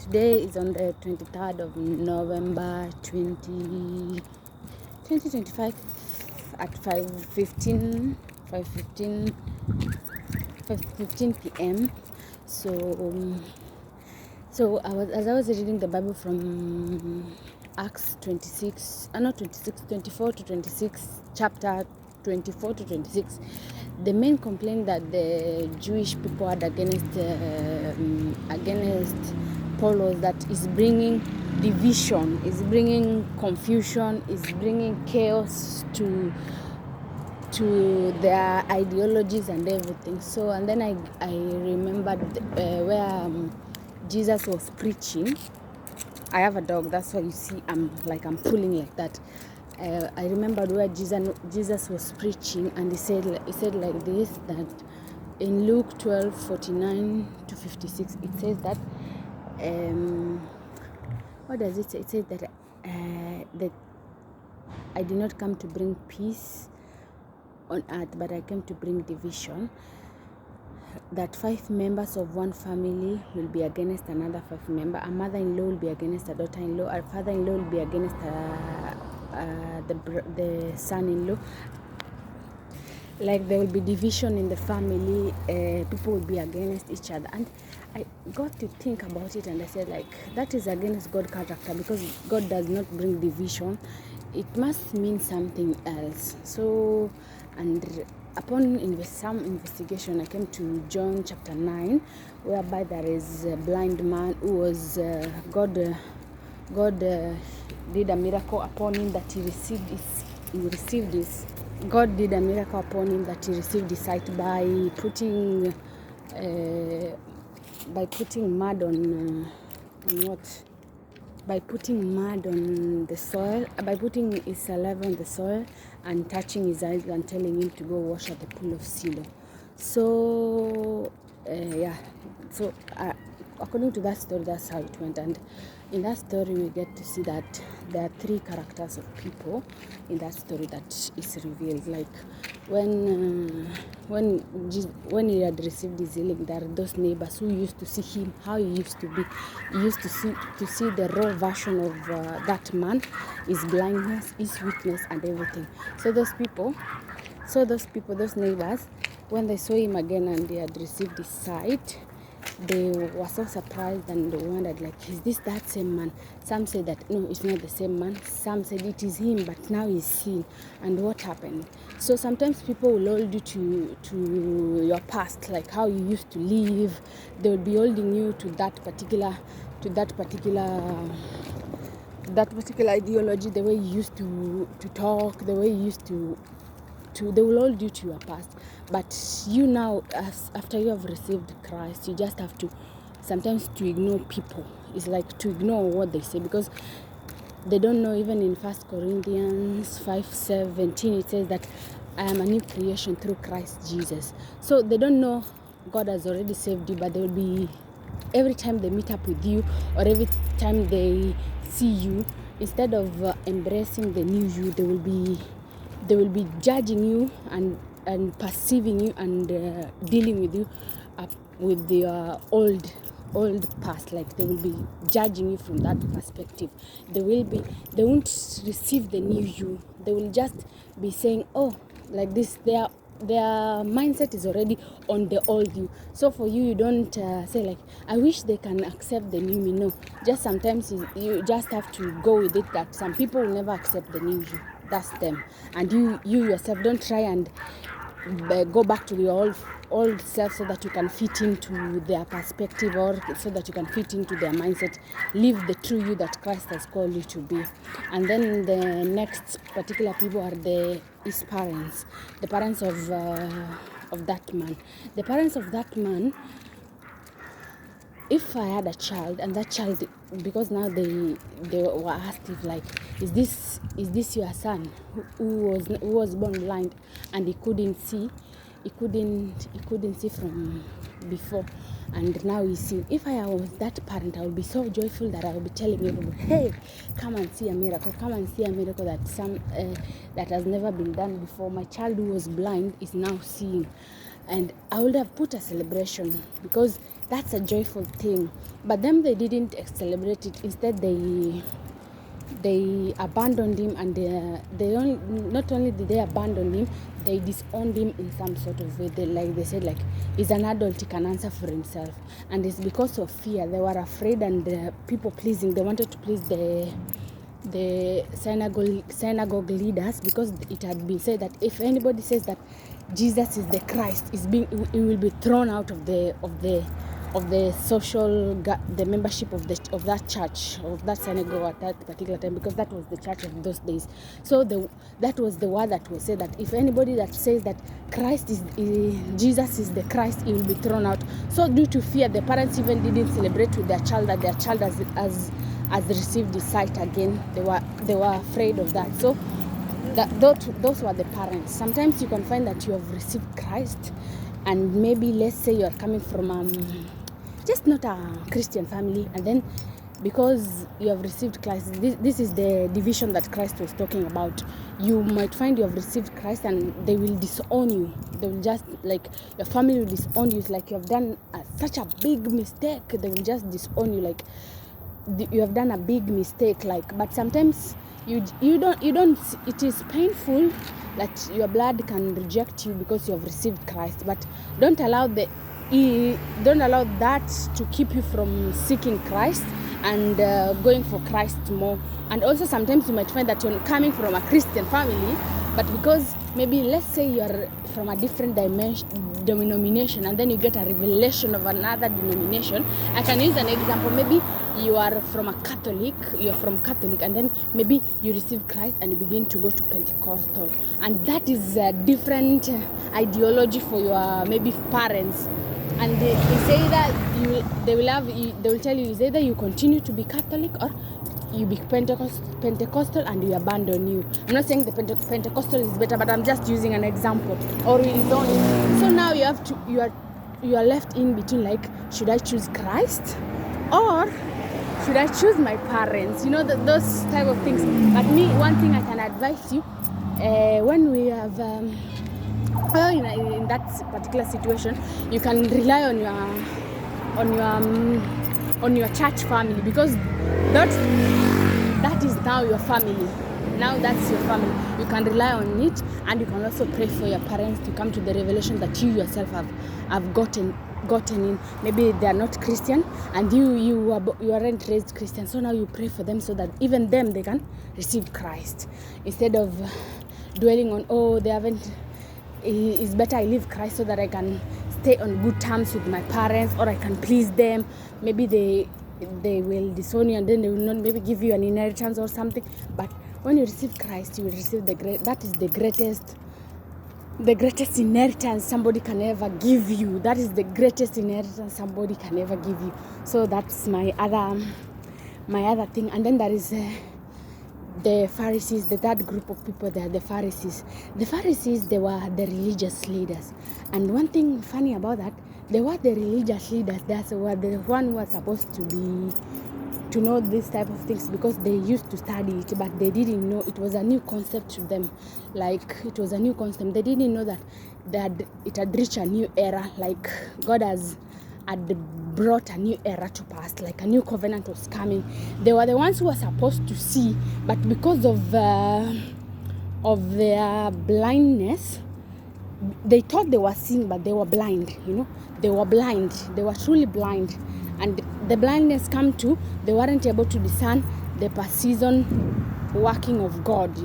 Today is on the 23rd of November 2025 at 5:15 p.m. So as I was reading the Bible from Acts 24 to 26, chapter 24 to 26, the main complaint that the Jewish people had against Paul was that is bringing division, is bringing confusion, is bringing chaos to their ideologies and everything. So, and then I remembered where Jesus was preaching. I have a dog, that's why you see I'm pulling like that. I remembered where Jesus was preaching, and he said like this, that in Luke 12:49 to 56, it says that what does it say? It says that that I did not come to bring peace on earth, but I came to bring division. That 5 members of one family will be against another 5 member. A mother-in-law will be against a daughter-in-law. A father-in-law will be against the son-in-law. Like there will be division in the family. People will be against each other. And I got to think about it, and I said, like, that is against God's character, because God does not bring division. It must mean something else. So, and upon some investigation, I came to John chapter 9, whereby there is a blind man who was God did a miracle upon him that he received his. God did a miracle upon him that he received his sight by putting mud on what? By putting mud on the soil, by putting his saliva on the soil and touching his eyes and telling him to go wash at the pool of Siloam. So, So, according to that story, that's how it went. And in that story, we get to see that there are 3 characters of people in that story that is revealed. Like when he had received his healing, there are those neighbors who used to see him, how he used to be. He used to see the raw version of that man, his blindness, his weakness, and everything. So those neighbors, when they saw him again and they had received his sight, they were so surprised and they wondered, like, is this that same man? Some said that no, it's not the same man. Some said it is him, but now he's seen. And what happened? So sometimes people will hold you to your past, like how you used to live. They will be holding you to that particular ideology, the way you used to talk, the way you used to they will hold you to your past. But you now, after you have received Christ, you just have to sometimes to ignore people. It's like to ignore what they say, because they don't know. Even in 1 Corinthians 5:17, it says that I am a new creation through Christ Jesus. So they don't know God has already saved you, but they will be, every time they meet up with you or every time they see you, instead of embracing the new you, they will be judging you and perceiving you and dealing with you with their old past. Like they will be judging you from that perspective. They won't receive the new you. They will just be saying, oh, like this. Their mindset is already on the old you. So for you, you don't say like, I wish they can accept the new me. No, just sometimes you just have to go with it, that some people will never accept the new you. That's them. And you yourself, don't try and go back to your old self so that you can fit into their perspective, or so that you can fit into their mindset. Live the true you that Christ has called you to be. And then the next particular people are his parents, the parents of that man. The parents of that man, if I had a child, and that child, because now they were asked if, like, is this your son who was born blind and he couldn't see from before, and now he's seeing. If I was that parent, I would be so joyful that I would be telling everybody, hey, come and see a miracle, that has never been done before. My child who was blind is now seeing. And I would have put a celebration, because that's a joyful thing. But them, they didn't celebrate it. Instead, they abandoned him, and not only did they abandon him, they disowned him in some sort of way. They said, like, he's an adult, he can answer for himself. And it's because of fear. They were afraid, and people pleasing. They wanted to please the synagogue leaders, because it had been said that if anybody says that Jesus is the Christ, he will be thrown out of the the membership of that church, of that synagogue at that particular time, because that was the church of those days. So that was the word that was said, that if anybody that says that Jesus is the Christ, he will be thrown out. So due to fear, the parents even didn't celebrate with their child that their child has received the sight again. They were afraid of that. So those were the parents. Sometimes you can find that you have received Christ, and maybe, let's say, you are coming from just not a Christian family, and then because you have received Christ, this is the division that Christ was talking about. You might find you have received Christ, and they will disown you. They will just, like, your family will disown you. It's like you have done such a big mistake. They will just disown you, like you have done a big mistake. Like, but sometimes you don't. It is painful that your blood can reject you because you have received Christ, but don't allow that to keep you from seeking Christ and going for Christ more. And also, sometimes you might find that you're coming from a Christian family, but because maybe, let's say, you're from a different denomination, and then you get a revelation of another denomination. I can use an example. Maybe you are from Catholic, and then maybe you receive Christ and you begin to go to Pentecostal, and that is a different ideology for your maybe parents. And they say that they will tell you, is either you continue to be Catholic or you be Pentecostal and we abandon you. I'm not saying the Pentecostal is better, but I'm just using an example. Or it is only. So now you are left in between, like, should I choose Christ or should I choose my parents? You know, those type of things. But me, one thing I can advise you, when we have in that particular situation, you can rely on your church family, because that is now your family. Now that's your family. You can rely on it, and you can also pray for your parents to come to the revelation that you yourself have gotten in. Maybe they are not Christian, and you aren't raised Christian. So now you pray for them so that even them, they can receive Christ, instead of dwelling on, they haven't. It's better I leave Christ so that I can stay on good terms with my parents, or I can please them. Maybe they will disown you, and then they will not maybe give you an inheritance or something. But when you receive Christ, you will receive that is the greatest inheritance somebody can ever give you. That is the greatest inheritance somebody can ever give you. So that's my other thing. And then there is the Pharisees. The third group of people, they are the Pharisees. The Pharisees, they were the religious leaders. And one thing funny about that, they were the religious leaders. That's what the one was supposed to know this type of things, because they used to study it, but they didn't know it was a new concept to them. Like, it was a new concept. They didn't know that it had reached a new era. Like, God had brought a new era to pass, like a new covenant was coming. They were the ones who were supposed to see, but because of their blindness, they thought they were seeing, but they were blind. They were blind. They were truly blind, and the blindness come to, they weren't able to discern the per-season working of God.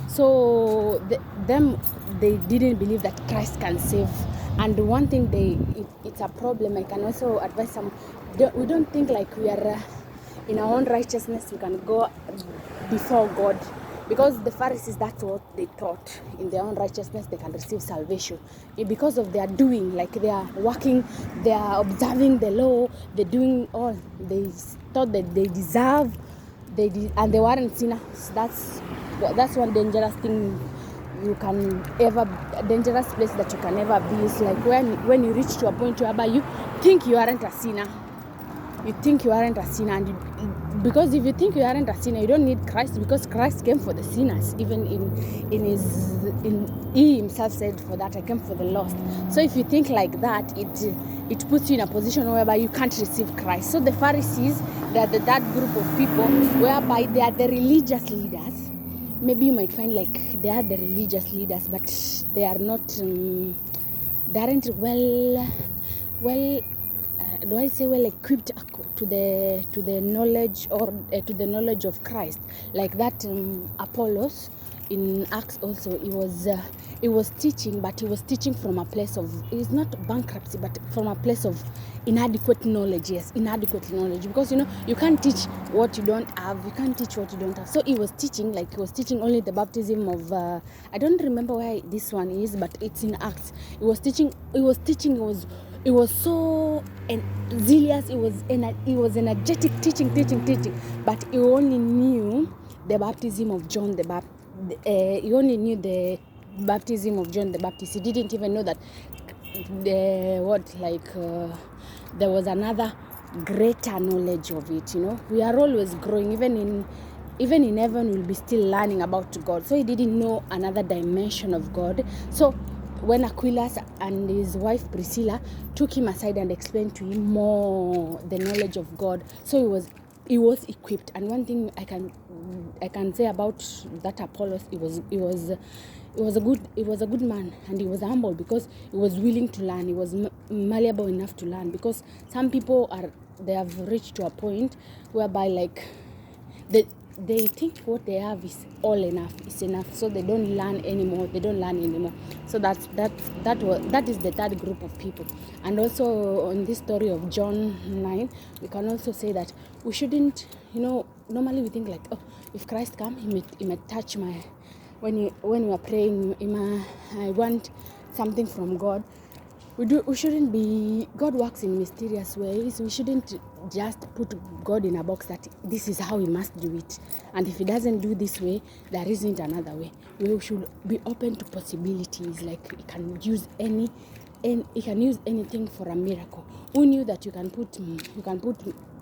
So they didn't believe that Christ can save. And one thing it's a problem. I can also advise some. We don't think like we are in our own righteousness we can go before God, because the Pharisees, that's what they thought. In their own righteousness they can receive salvation because of their doing. Like, they are working, they are observing the law, they're doing all. They thought that they deserve, and they weren't sinners. That's one dangerous thing dangerous place that you can ever be. Is like when you reach to a point whereby you think you aren't a sinner. you think you aren't a sinner, and because if you think you aren't a sinner, you don't need Christ, because Christ came for the sinners. Even he himself said, for that I came for the lost. So if you think like that, it puts you in a position whereby you can't receive Christ. So the Pharisees, they're that group of people whereby they are the religious leaders. Maybe you might find like they are the religious leaders, but they are not. They aren't well. Do I say well equipped to the knowledge or to the knowledge of Christ, like that Apollos in Acts also, he was teaching, but he was teaching from a place of, it's not bankruptcy, but from a place of inadequate knowledge. Yes, inadequate knowledge, because you can't teach what you don't have. You can't teach what you don't have. So he was teaching only the baptism of I don't remember where this one is, but it's in Acts. He was teaching. It was so zealous. It was energetic teaching, but he only knew the baptism of John the Baptist. He only knew the baptism of John the Baptist. He didn't even know that there was another greater knowledge of it. We are always growing. Even in heaven, we'll be still learning about God. So he didn't know another dimension of God. So when Aquilus and his wife Priscilla took him aside and explained to him more the knowledge of God, so he was equipped. And one thing I can say about that Apollos, he was a good man, and he was humble, because he was willing to learn. He was malleable enough to learn, because some people they have reached to a point whereby like they think what they have is all enough, is enough, so they don't learn anymore. So that is the third group of people. And also on this story of John 9, we can also say that we shouldn't, normally we think like, oh, if Christ come, he may touch my, when we are praying, I want something from God. We shouldn't be, God works in mysterious ways. We shouldn't just put God in a box that this is how he must do it, and if he doesn't do this way, there isn't another way. We should be open to possibilities. Like he can use anything for a miracle. Who knew that you can put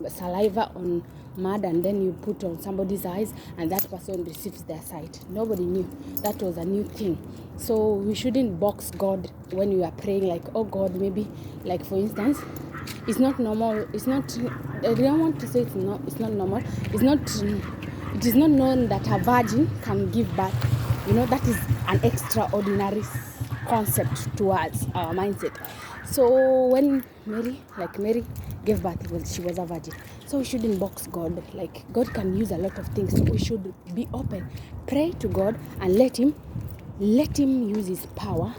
saliva on mud and then you put on somebody's eyes and that person receives their sight? Nobody knew. That was a new thing. So we shouldn't box God when we are praying like, oh God, maybe, like for instance, it's not normal. It's not, I don't want to say it's not normal. It is not known that a virgin can give birth. That is an extraordinary concept towards our mindset. So when Mary gave birth, she was a virgin. So we shouldn't box God. Like God can use a lot of things. So we should be open, pray to God, and let him use his power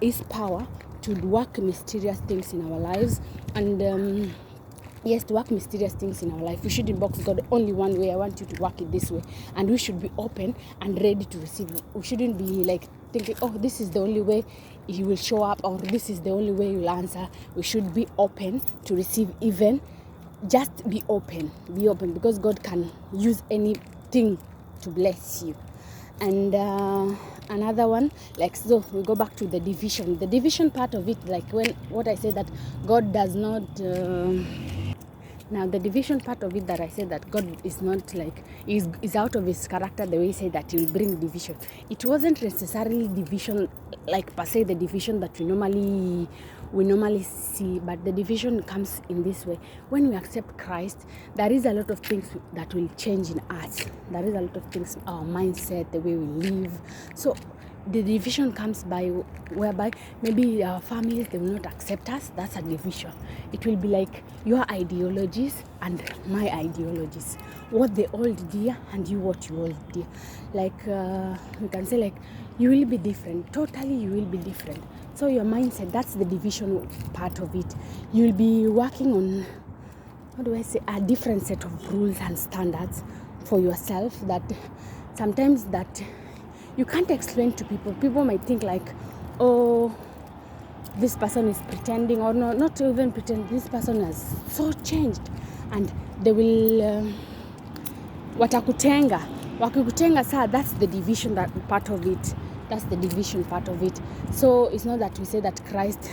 to work mysterious things in our lives. And yes, to work mysterious things in our life. We shouldn't box God only one way. I want you to work it this way. And we should be open and ready to receive it. We shouldn't be like thinking, oh, this is the only way he will show up, or this is the only way he will answer. We should be open to receive. Even just be open, because God can use anything to bless you. And another one, like, so we go back to the division part of it, like what I say that God does not now the division part of it, that I said that God is not like, is out of his character, the way he said that he will bring division. It wasn't necessarily division like per se the division that we normally see, but the division comes in this way. When we accept Christ, there is a lot of things that will change in us. There is a lot of things, our mindset, the way we live. So the division comes by whereby maybe our families, they will not accept us. That's a division. It will be like your ideologies and my ideologies, what they hold dear and you what you hold dear. Like we can say like you will be different, totally you will be different. So your mindset, that's the division part of it. You'll be working on, a different set of rules and standards for yourself that sometimes that you can't explain to people. People might think like, oh, this person is pretending, or no, not even pretend. This person has so changed, and they will wakikutenga. Sir, that's the division part of it. So it's not that we say that Christ,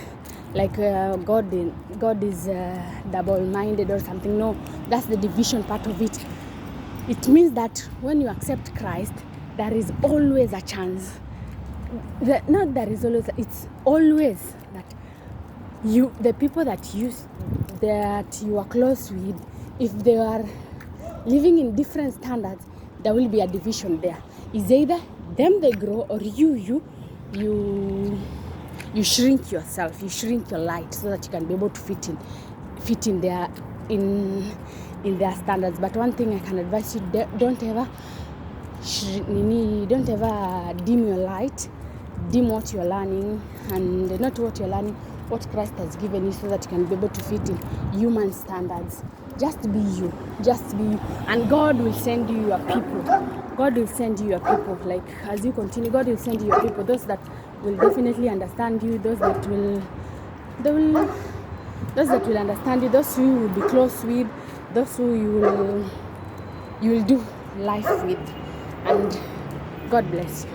like God is double-minded or something. No, that's the division part of it. It means that when you accept Christ, there is always a chance. Not there is always, it's always that the people that you are close with, if they are living in different standards, there will be a division there. It's either them they grow, or you shrink yourself, you shrink your light so that you can be able to fit in their standards. But one thing I can advise you, don't ever dim your light, dim what you're learning, and not what you're learning, what Christ has given you, so that you can be able to fit in human standards. Just be you, and God will send you your people. God will send you your people. Like, as you continue, God will send you your people, those that will definitely understand you, those that will understand you, those who you will be close with, those who you will do life with. And God bless you.